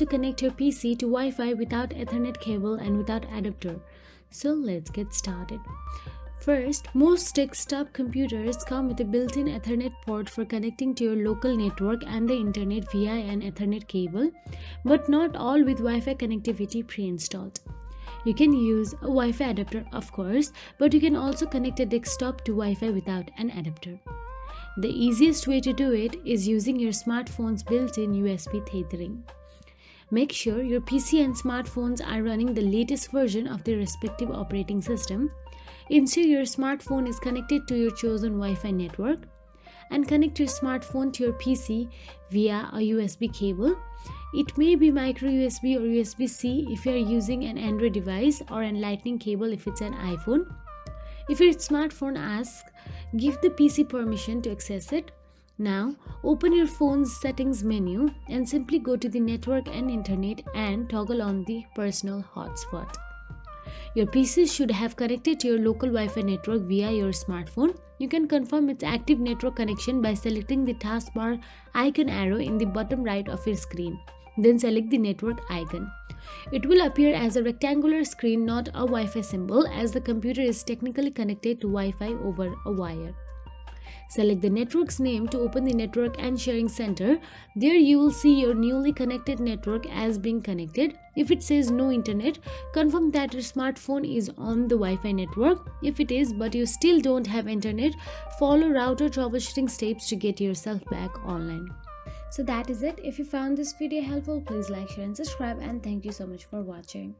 connect your PC to Wi-Fi without Ethernet cable and without adapter. So let's get started. First, most desktop computers come with a built-in Ethernet port for connecting to your local network and the internet via an Ethernet cable, but not all with Wi-Fi connectivity pre-installed. You can use a Wi-Fi adapter, of course, but you can also connect a desktop to Wi-Fi without an adapter. The easiest way to do it is using your smartphone's built-in USB tethering. Make sure your PC and smartphones are running the latest version of their respective operating system. Ensure your smartphone is connected to your chosen Wi-Fi network, and connect your smartphone to your PC via a USB cable. It may be micro USB or USB-C if you are using an Android device, or a lightning cable if it's an iPhone. If your smartphone asks, give the PC permission to access it. Now, open your phone's settings menu and simply go to the network and internet and toggle on the personal hotspot. Your PC should have connected to your local Wi-Fi network via your smartphone. You can confirm its active network connection by selecting the taskbar icon arrow in the bottom right of your screen. Then select the network icon. It will appear as a rectangular screen, not a Wi-Fi symbol, as the computer is technically connected to Wi-Fi over a wire. Select the network's name to open the Network and Sharing Center. There you will see your newly connected network as being connected. If it says no internet, confirm that your smartphone is on the Wi-Fi network. If it is but you still don't have internet, follow router troubleshooting steps to get yourself back online. So that is it. If you found this video helpful, please like, share and subscribe, and thank you so much for watching.